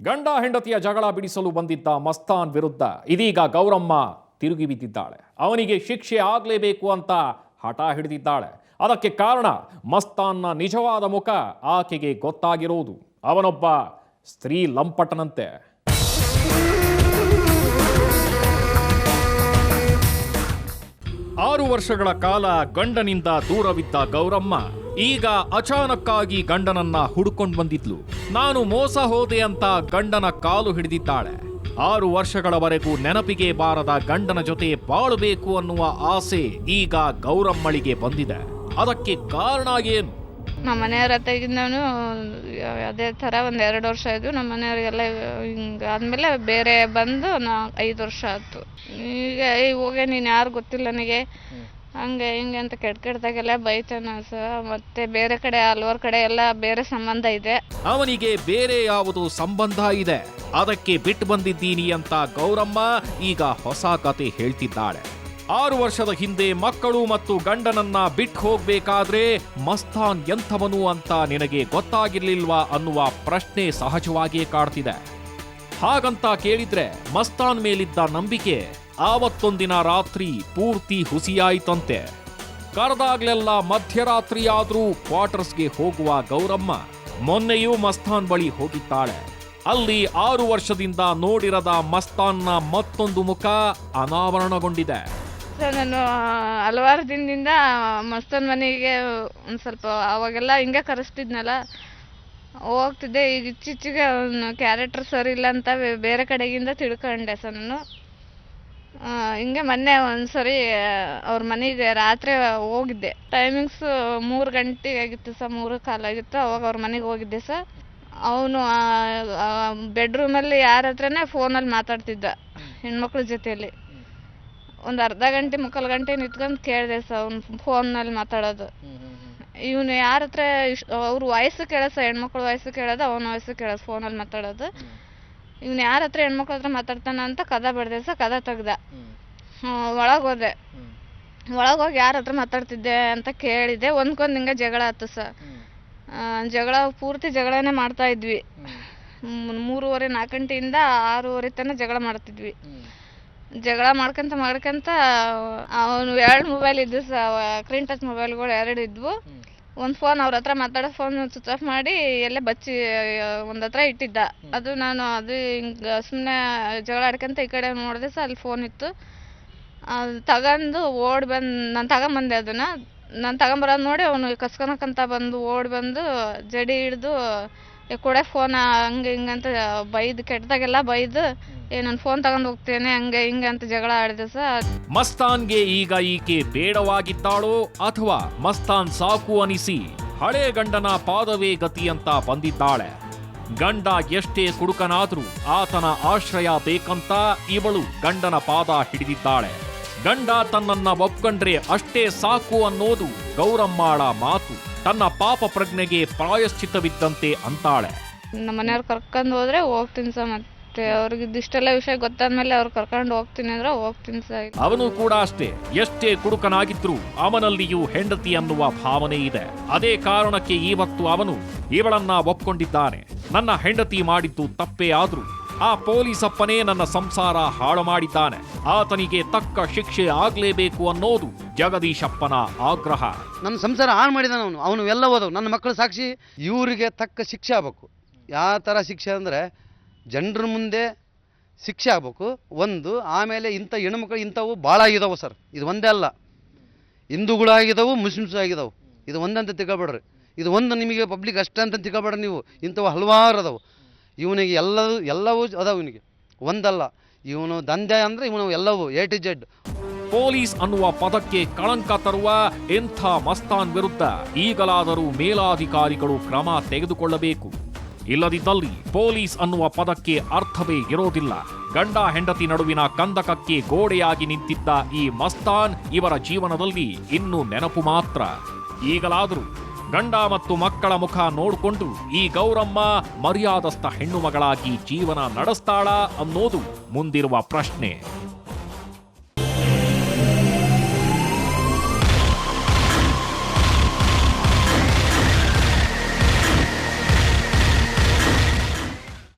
ಗಂಡ ಹೆಂಡತಿಯ ಜಗಳ ಬಿಡಿಸಲು ಬಂದಿದ್ದ ಮಸ್ತಾನ್ ವಿರುದ್ಧ ಇದೀಗ ಗೌರಮ್ಮ ತಿರುಗಿ ಬಿದ್ದಿದ್ದಾಳೆ. ಅವನಿಗೆ ಶಿಕ್ಷೆ ಆಗಲೇಬೇಕು ಅಂತ ಹಠ ಹಿಡಿದಿದ್ದಾಳೆ. ಅದಕ್ಕೆ ಕಾರಣ ಮಸ್ತಾನ್ನ ನಿಜವಾದ ಮುಖ ಆಕೆಗೆ ಗೊತ್ತಾಗಿರುವುದು. ಅವನೊಬ್ಬ ಸ್ತ್ರೀ ಲಂಪಟನಂತೆ. 6 ವರ್ಷಗಳ ಕಾಲ ಗಂಡನಿಂದ ದೂರವಿದ್ದ ಗೌರಮ್ಮ ಈಗ ಅಚಾನಕ್ಕಾಗಿ ಗಂಡನನ್ನ ಹುಡುಕೊಂಡು ಬಂದಿದ್ಲು. ನಾನು ಮೋಸ ಹೋದೆ ಅಂತ ಗಂಡನ ಕಾಲು ಹಿಡಿದಿದ್ದಾಳೆ. 6 ವರ್ಷಗಳವರೆಗೂ ನೆನಪಿಗೆ ಬಾರದ ಗಂಡನ ಜೊತೆ ಬಾಳಬೇಕು ಅನ್ನುವ ಆಸೆ ಈಗ ಗೌರಮ್ಮಳಿಗೆ ಬಂದಿದೆ. ಅದಕ್ಕೆ ಕಾರಣ ಏನು? ನಮ್ಮ ಮನೆಯವ್ರ ತೆಗಿದವನು ಅದೇ ಥರ 1-2 ವರ್ಷ ಆಯಿತು. ನಮ್ಮ ಮನೆಯವರಿಗೆಲ್ಲ ಹಿಂಗೆ ಆದಮೇಲೆ ಬೇರೆ ಬಂದು 5 ವರ್ಷ ಆಯ್ತು. ಈಗ ಹೋಗಿ ನೀನು ಯಾರು ಗೊತ್ತಿಲ್ಲ ನನಗೆ ಹಂಗೆ ಹಿಂಗೆ ಅಂತ ಕೆಟ್ಟದಾಗೆಲ್ಲ ಬೈತಾನ ಸರ್. ಮತ್ತೆ ಬೇರೆ ಕಡೆ ಹಲವಾರು ಕಡೆ ಎಲ್ಲ ಬೇರೆ ಸಂಬಂಧ ಇದೆ. ಅವನಿಗೆ ಬೇರೆ ಯಾವುದು ಸಂಬಂಧ ಇದೆ, ಅದಕ್ಕೆ ಬಿಟ್ಟು ಬಂದಿದ್ದೀನಿ ಅಂತ ಗೌರಮ್ಮ ಈಗ ಹೊಸ ಕತೆ ಹೇಳ್ತಿದ್ದಾಳೆ. 6 ವರ್ಷದ ಹಿಂದೆ ಮಕ್ಕಳು ಮತ್ತು ಗಂಡನನ್ನ ಬಿಟ್ಟು ಹೋಗ್ಬೇಕಾದ್ರೆ ಮಸ್ತಾನ್ ಎಂಥವನು ಅಂತ ನಿನಗೆ ಗೊತ್ತಾಗಿರ್ಲಿಲ್ವಾ ಅನ್ನುವ ಪ್ರಶ್ನೆ ಸಹಜವಾಗಿಯೇ ಕಾಡ್ತಿದೆ. ಹಾಗಂತ ಕೇಳಿದ್ರೆ ಮಸ್ತಾನ್ ಮೇಲಿದ್ದ ನಂಬಿಕೆ ಆವತ್ತೊಂದಿನ ರಾತ್ರಿ ಪೂರ್ತಿ ಹುಸಿಯಾಯಿತಂತೆ. ಕರೆದಾಗ್ಲೆಲ್ಲ ಮಧ್ಯರಾತ್ರಿ ಆದ್ರೂ ಕ್ವಾರ್ಟರ್ಸ್ಗೆ ಹೋಗುವ ಗೌರಮ್ಮ ಮೊನ್ನೆಯೂ ಮಸ್ತಾನ್ ಬಳಿ ಹೋಗಿದ್ದಾಳೆ. ಅಲ್ಲಿ 6 ವರ್ಷದಿಂದ ನೋಡಿರದ ಮಸ್ತಾನ್ನ ಮತ್ತೊಂದು ಮುಖ ಅನಾವರಣಗೊಂಡಿದೆ. ಸರ್, ನಾನು ಹಲವಾರು ದಿನದಿಂದ ಮಸ್ತನ್ ಮನೆಗೆ ಒಂದು ಸ್ವಲ್ಪ ಅವಾಗೆಲ್ಲ ಹಿಂಗೆ ಕರೆಸ್ತಿದ್ನಲ್ಲ, ಹೋಗ್ತಿದ್ದೆ. ಈಗ ಇತ್ತೀಚೆಗೆ ಅವನ ಕ್ಯಾರೆಕ್ಟರ್ ಸರಿ ಇಲ್ಲ ಅಂತ ಬೇರೆ ಕಡೆಗಿಂದ ತಿಳ್ಕೊಂಡೆ ಸರ್. ನಾನು ಹಿಂಗೆ ಮೊನ್ನೆ ಒಂದ್ಸರಿ ಅವ್ರ ಮನೆಗೆ ರಾತ್ರಿ ಹೋಗಿದ್ದೆ. ಟೈಮಿಂಗ್ಸ್ 3 ಗಂಟೆ ಆಗಿತ್ತು ಸರ್, 3:15 ಆಗಿತ್ತು. ಅವಾಗ ಅವ್ರ ಮನೆಗೆ ಹೋಗಿದ್ದೆ ಸರ್. ಅವನು ಬೆಡ್ರೂಮಲ್ಲಿ ಯಾರ ಹತ್ರನೇ ಫೋನಲ್ಲಿ ಮಾತಾಡ್ತಿದ್ದ ಹೆಣ್ಮಕ್ಳ ಜೊತೆಯಲ್ಲಿ. ಒಂದು ಅರ್ಧ ಗಂಟೆ 3/4 ಗಂಟೆ ನಿಂತ್ಕೊಂಡು ಕೇಳಿದೆ ಸರ್ ಅವ್ನು ಫೋನ್ನಲ್ಲಿ ಮಾತಾಡೋದು. ಇವನು ಯಾರ ಹತ್ರ ಅವ್ರ ವಾಯ್ಸು ಕೇಳೋದು ಸರ್, ಹೆಣ್ಮಕ್ಳ ವಾಯ್ಸು ಕೇಳೋದು, ಅವನ ವಾಯ್ಸು ಕೇಳೋದು, ಫೋನಲ್ಲಿ ಮಾತಾಡೋದು. ಇವನು ಯಾರ ಹತ್ರ ಹೆಣ್ಮಕ್ಳ ಹತ್ರ ಮಾತಾಡ್ತಾನ ಅಂತ ಕದ ಬಡ್ದೆ ಸರ್. ಕದ ತೆಗ್ದ. ಒಳಗೆ ಹೋದೆ. ಒಳಗೆ ಹೋಗಿ ಯಾರ ಹತ್ರ ಮಾತಾಡ್ತಿದ್ದೆ ಅಂತ ಕೇಳಿದೆ. ಒಂದ್ಕೊಂದು ಹಿಂಗೆ ಜಗಳ ಆಯ್ತು ಸರ್. ಜಗಳ ಪೂರ್ತಿ ಜಗಳನೇ ಮಾಡ್ತಾ ಇದ್ವಿ. 3:30-4 ಗಂಟೆಯಿಂದ 6:30 ತನಕ ಜಗಳ ಮಾಡ್ತಿದ್ವಿ. ಜಗಳ ಮಾಡ್ಕೊಂತ ಅವನು 2 ಮೊಬೈಲ್ ಇದ್ವು ಸರ್, ಸ್ಕ್ರೀನ್ ಟಚ್ ಮೊಬೈಲ್ಗಳು 2 ಇದ್ವು. ಒಂದು ಫೋನ್ ಅವ್ರ ಹತ್ರ ಮಾತಾಡೋ ಫೋನ್ ಸ್ವಿಚ್ ಆಫ್ ಮಾಡಿ ಎಲ್ಲೇ ಬಚ್ಚಿ ಒಂದು ಹತ್ರ ಇಟ್ಟಿದ್ದ. ಅದು ನಾನು ಹಿಂಗೆ ಸುಮ್ಮನೆ ಜಗಳ ಆಡ್ಕೊಂತ ಈ ಕಡೆ ನೋಡಿದೆ ಸರ್, ಅಲ್ಲಿ ಫೋನ್ ಇತ್ತು. ಅದು ತಗೊಂಡು ನಾನು ತಗೊಂಬಂದೆ. ಅದನ್ನು ನಾನು ತಗೊಂಬರೋದು ನೋಡಿ ಅವನು ಕಸ್ಕೊಳಕಂತ ಬಂದು ಬಂದು ಜಡಿ ಹಿಡ್ದು ಕೊಡೆ ಫೋನ್ ಹಂಗೆ ಹಿಂಗಂತ ಬೈದು, ಕೆಟ್ಟದಾಗೆಲ್ಲ ಬೈದು, ನಾನು ಫೋನ್ ತಗೊಂಡು ಹೋಗ್ತೇನೆ ಹಂಗೆ ಹಿಂಗೆ ಅಂತ ಜಗಳ ಆಡಿದೆ ಸರ್. ಮಸ್ತಾನ್ಗೆ ಈಗ ಈಕೆ ಬೇಡವಾಗಿದ್ದಾಳೋ ಅಥವಾ ಮಸ್ತಾನ್ ಸಾಕು ಅನಿಸಿ ಹಳೆ ಗಂಡನ ಪಾದವೇ ಗತಿ ಅಂತ ಬಂದಿದ್ದಾಳೆ. ಗಂಡ ಎಷ್ಟೇ ಕುಡುಕನಾದ್ರೂ ಆತನ ಆಶ್ರಯ ಬೇಕಂತ ಇವಳು ಗಂಡನ ಪಾದ ಹಿಡಿದಿದ್ದಾಳೆ. ಗಂಡ ತನ್ನನ್ನ ಒಪ್ಕೊಂಡ್ರೆ ಅಷ್ಟೇ ಸಾಕು ಅನ್ನೋದು ಗೌರಮ್ಮಾಳ ಮಾತು. ತನ್ನ ಪಾಪ ಪ್ರಜ್ಞೆಗೆ ಪ್ರಾಯಶ್ಚಿತ್ತವಿದ್ದಂತೆ ಅಂತಾಳೆ. ನಮ್ಮ ಮನೆಯವ್ರು ಕರ್ಕೊಂಡು ಹೋದ್ರೆ ಹೋಗ್ತೀನಿ ಸರ್. ಮತ್ತೆ ಅವ್ರಿಗೆ ಇದಿಷ್ಟೆಲ್ಲ ವಿಷಯ ಗೊತ್ತಾದ್ಮೇಲೆ ಅವ್ರು ಕರ್ಕೊಂಡು ಹೋಗ್ತೀನಿ ಅಂದ್ರೆ ಹೋಗ್ತೀನಿ ಸರ್. ಅವನು ಕೂಡ ಅಷ್ಟೇ, ಎಷ್ಟೇ ಕುಡುಕನಾಗಿದ್ರು ಅವನಲ್ಲಿಯೂ ಹೆಂಡತಿ ಅನ್ನುವ ಭಾವನೆ ಇದೆ. ಅದೇ ಕಾರಣಕ್ಕೆ ಇವತ್ತು ಅವನು ಇವಳನ್ನ ಒಪ್ಕೊಂಡಿದ್ದಾನೆ. ನನ್ನ ಹೆಂಡತಿ ಮಾಡಿದ್ದು ತಪ್ಪೇ ಆದ್ರೂ ಆ ಪೊಲೀಸಪ್ಪನೇ ನನ್ನ ಸಂಸಾರ ಹಾಳು ಮಾಡಿದ್ದಾನೆ, ಆತನಿಗೆ ತಕ್ಕ ಶಿಕ್ಷೆ ಆಗ್ಲೇಬೇಕು ಅನ್ನೋದು ಜಗದೀಶಪ್ಪನ ಆಗ್ರಹ. ನನ್ನ ಸಂಸಾರ ಹಾಳು ಮಾಡಿದಾನ ಅವನು ಎಲ್ಲ ಹೋದವು. ನನ್ನ ಮಕ್ಕಳು ಸಾಕ್ಷಿ. ಇವರಿಗೆ ತಕ್ಕ ಶಿಕ್ಷೆ ಆಗ್ಬೇಕು. ಯಾವ ಥರ ಶಿಕ್ಷೆ ಅಂದರೆ ಜನರ ಮುಂದೆ ಶಿಕ್ಷೆ ಆಗ್ಬೇಕು ಒಂದು. ಆಮೇಲೆ ಇಂಥ ಹೆಣ್ಮಕ್ಳು ಇಂಥವು ಭಾಳ ಆಗಿದಾವೆ ಸರ್. ಇದು ಒಂದೇ ಅಲ್ಲ, ಹಿಂದೂಗಳಾಗಿದ್ದಾವೆ, ಮುಸ್ಲಿಮ್ಸ್ ಆಗಿದ್ದಾವೆ. ಇದು ಒಂದಂತ ತಿಳ್ಕೊಬೇಡ್ರಿ. ಇದು ಒಂದು ನಿಮಗೆ ಪಬ್ಲಿಕ್ ಅಷ್ಟೇ ಅಂತ ತಿಳ್ಕೊಬೇಡ್ರಿ ನೀವು. ಇಂಥವು ಹಲವಾರು ಅದಾವೆ. ಇವನಿಗೆ ಎಲ್ಲವೂ ಅದಾವ. ಇವನಿಗೆ ಒಂದಲ್ಲ, ಇವನು ದಂಧೆ ಅಂದರೆ ಇವನು ಎಲ್ಲವೂ A to Z. ಪೊಲೀಸ್ ಅನ್ನುವ ಪದಕ್ಕೆ ಕಳಂಕ ತರುವ ಎಂಥ ಮಸ್ತಾನ್ ವಿರುದ್ಧ ಈಗಲಾದರೂ ಮೇಲಾಧಿಕಾರಿಗಳು ಕ್ರಮ ತೆಗೆದುಕೊಳ್ಳಬೇಕು. ಇಲ್ಲದಿದ್ದಲ್ಲಿ ಪೊಲೀಸ್ ಅನ್ನುವ ಪದಕ್ಕೆ ಅರ್ಥವೇ ಇರೋದಿಲ್ಲ. ಗಂಡ ಹೆಂಡತಿ ನಡುವಿನ ಕಂದಕಕ್ಕೆ ಗೋಡೆಯಾಗಿ ನಿಂತಿದ್ದ ಈ ಮಸ್ತಾನ್ ಇವರ ಜೀವನದಲ್ಲಿ ಇನ್ನೂ ನೆನಪು ಮಾತ್ರ. ಈಗಲಾದರೂ ಗಂಡ ಮತ್ತು ಮಕ್ಕಳ ಮುಖ ನೋಡಿಕೊಂಡು ಈ ಗೌರಮ್ಮ ಮರ್ಯಾದಸ್ಥ ಹೆಣ್ಣು ಮಗಳಾಗಿ ಜೀವನ ನಡೆಸ್ತಾಳಾ ಅನ್ನೋದು ಮುಂದಿರುವ ಪ್ರಶ್ನೆ.